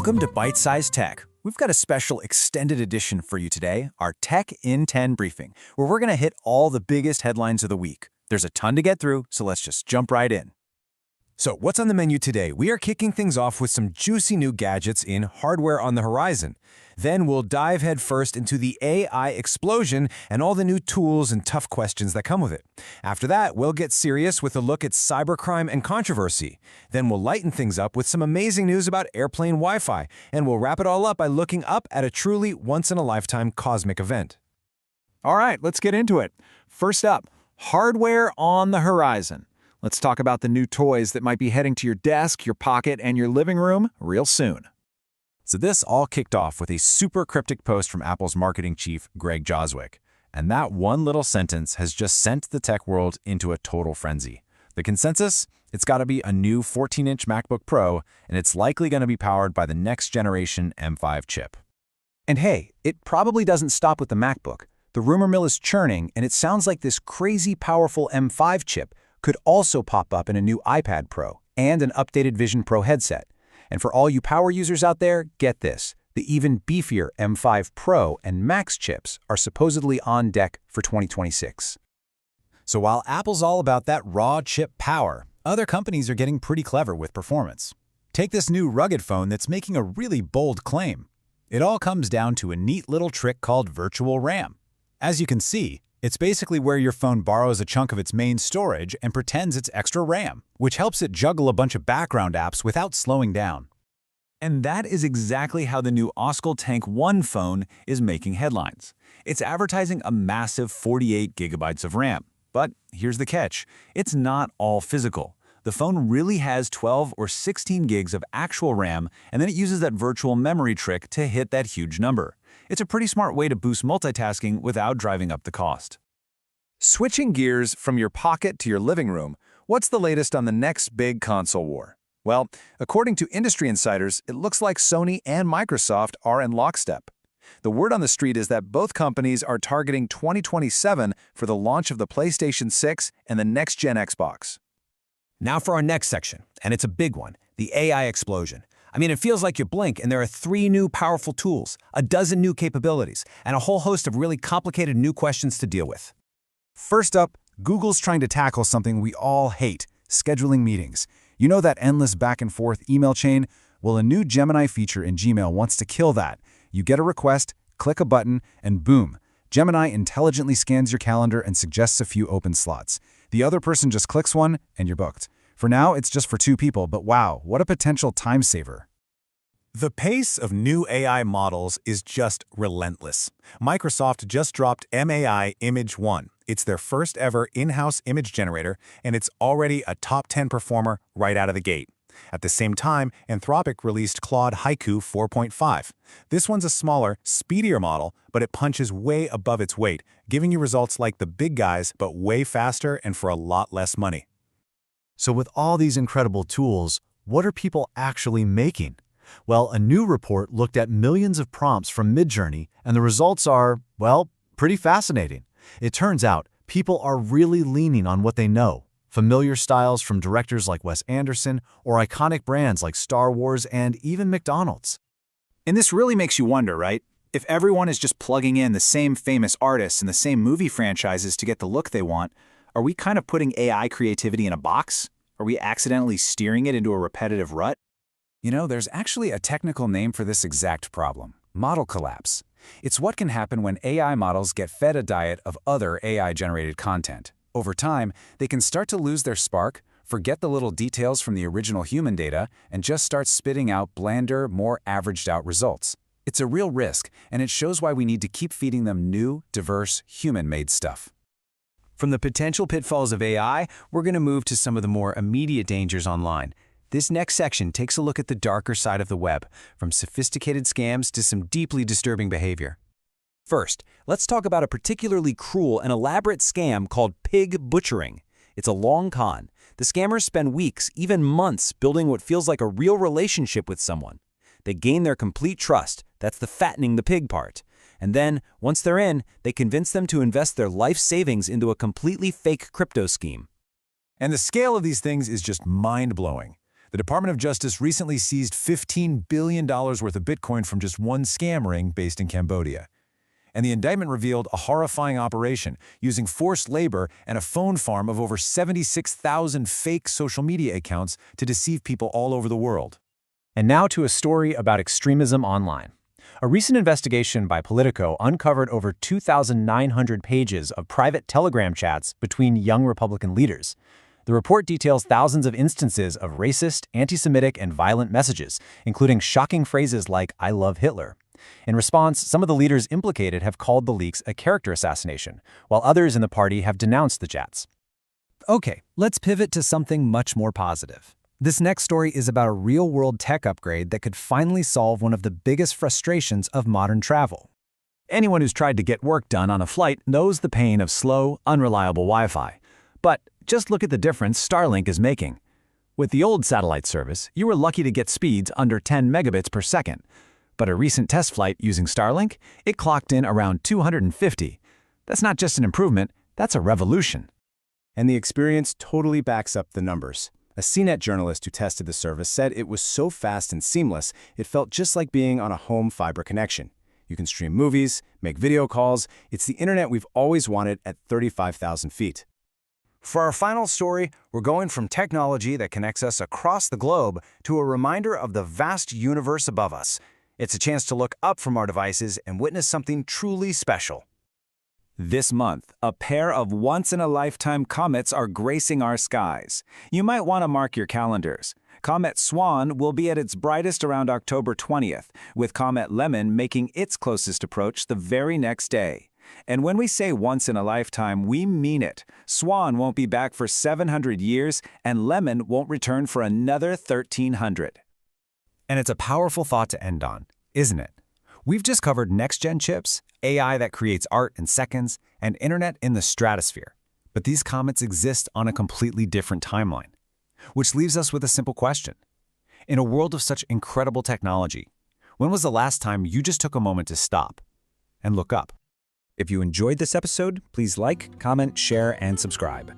Welcome to Byte-Sized Tech. We've got a special extended edition for you today, our Tech in 10 briefing, where we're going to hit all the biggest headlines of the week. There's a ton to get through, so let's just jump right in. So what's on the menu today? We are kicking things off with some juicy new gadgets in hardware on the horizon. Then we'll dive headfirst into the AI explosion and all the new tools and tough questions that come with it. After that, we'll get serious with a look at cybercrime and controversy. Then we'll lighten things up with some amazing news about airplane Wi-Fi, and we'll wrap it all up by looking up at a truly once-in-a-lifetime cosmic event. All right, let's get into it. First up, hardware on the horizon. Let's talk about the new toys that might be heading to your desk, your pocket, and your living room real soon. So this all kicked off with a super cryptic post from Apple's marketing chief, Greg Joswick. And that one little sentence has just sent the tech world into a total frenzy. The consensus? It's got to be a new 14-inch MacBook Pro, and it's likely going to be powered by the next generation M5 chip. And hey, it probably doesn't stop with the MacBook. The rumor mill is churning, and it sounds like this crazy powerful M5 chip could also pop up in a new iPad Pro and an updated Vision Pro headset. And for all you power users out there, get this. The even beefier M5 Pro and Max chips are supposedly on deck for 2026. So while Apple's all about that raw chip power, other companies are getting pretty clever with performance. Take this new rugged phone that's making a really bold claim. It all comes down to a neat little trick called virtual RAM. As you can see, it's basically where your phone borrows a chunk of its main storage and pretends it's extra RAM, which helps it juggle a bunch of background apps without slowing down. And that is exactly how the new Oscal Tank 1 phone is making headlines. It's advertising a massive 48 gigabytes of RAM. But here's the catch. It's not all physical. The phone really has 12 or 16 gigs of actual RAM, and then it uses that virtual memory trick to hit that huge number. It's a pretty smart way to boost multitasking without driving up the cost. Switching gears from your pocket to your living room, what's the latest on the next big console war? Well, according to industry insiders, it looks like Sony and Microsoft are in lockstep. The word on the street is that both companies are targeting 2027 for the launch of the PlayStation 6 and the next-gen Xbox. Now for our next section, and it's a big one, the AI explosion. I mean, it feels like you blink and there are 3 new powerful tools, a dozen new capabilities, and a whole host of really complicated new questions to deal with. First up, Google's trying to tackle something we all hate, scheduling meetings. You know that endless back-and-forth email chain? Well, a new Gemini feature in Gmail wants to kill that. You get a request, click a button, and boom, Gemini intelligently scans your calendar and suggests a few open slots. The other person just clicks one, and you're booked. For now, it's just for 2 people, but wow, what a potential time saver. The pace of new AI models is just relentless. Microsoft just dropped MAI Image 1. It's their first ever in-house image generator, and it's already a top 10 performer right out of the gate. At the same time, Anthropic released Claude Haiku 4.5. This one's a smaller, speedier model, but it punches way above its weight, giving you results like the big guys, but way faster and for a lot less money. So with all these incredible tools, what are people actually making? Well, a new report looked at millions of prompts from Midjourney, and the results are, well, pretty fascinating. It turns out people are really leaning on what they know. Familiar styles from directors like Wes Anderson or iconic brands like Star Wars and even McDonald's. And this really makes you wonder, right? If everyone is just plugging in the same famous artists and the same movie franchises to get the look they want, are we kind of putting AI creativity in a box? Are we accidentally steering it into a repetitive rut? You know, there's actually a technical name for this exact problem: model collapse. It's what can happen when AI models get fed a diet of other AI-generated content. Over time, they can start to lose their spark, forget the little details from the original human data, and just start spitting out blander, more averaged-out results. It's a real risk, and it shows why we need to keep feeding them new, diverse, human-made stuff. From the potential pitfalls of AI, we're going to move to some of the more immediate dangers online. This next section takes a look at the darker side of the web, from sophisticated scams to some deeply disturbing behavior. First, let's talk about a particularly cruel and elaborate scam called pig butchering. It's a long con. The scammers spend weeks, even months, building what feels like a real relationship with someone. They gain their complete trust. That's the fattening the pig part. And then, once they're in, they convince them to invest their life savings into a completely fake crypto scheme. And the scale of these things is just mind-blowing. The Department of Justice recently seized $15 billion worth of Bitcoin from just one scam ring based in Cambodia. And the indictment revealed a horrifying operation using forced labor and a phone farm of over 76,000 fake social media accounts to deceive people all over the world. And now to a story about extremism online. A recent investigation by Politico uncovered over 2,900 pages of private Telegram chats between young Republican leaders. The report details thousands of instances of racist, anti-Semitic, and violent messages, including shocking phrases like, "I love Hitler." In response, some of the leaders implicated have called the leaks a character assassination, while others in the party have denounced the chats. Okay, let's pivot to something much more positive. This next story is about a real-world tech upgrade that could finally solve one of the biggest frustrations of modern travel. Anyone who's tried to get work done on a flight knows the pain of slow, unreliable Wi-Fi. But just look at the difference Starlink is making. With the old satellite service, you were lucky to get speeds under 10 megabits per second. But a recent test flight using Starlink, it clocked in around 250. That's not just an improvement, that's a revolution. And the experience totally backs up the numbers. A CNET journalist who tested the service said it was so fast and seamless, it felt just like being on a home fiber connection. You can stream movies, make video calls. It's the internet we've always wanted at 35,000 feet. For our final story, we're going from technology that connects us across the globe to a reminder of the vast universe above us. It's a chance to look up from our devices and witness something truly special. This month, a pair of once-in-a-lifetime comets are gracing our skies. You might want to mark your calendars. Comet Swan will be at its brightest around October 20th, with Comet Lemon making its closest approach the very next day. And when we say once in a lifetime, we mean it. Swan won't be back for 700 years, and Lemon won't return for another 1,300. And it's a powerful thought to end on, isn't it? We've just covered next-gen chips, AI that creates art in seconds, and internet in the stratosphere. But these comets exist on a completely different timeline. Which leaves us with a simple question. In a world of such incredible technology, when was the last time you just took a moment to stop and look up? If you enjoyed this episode, please like, comment, share, and subscribe.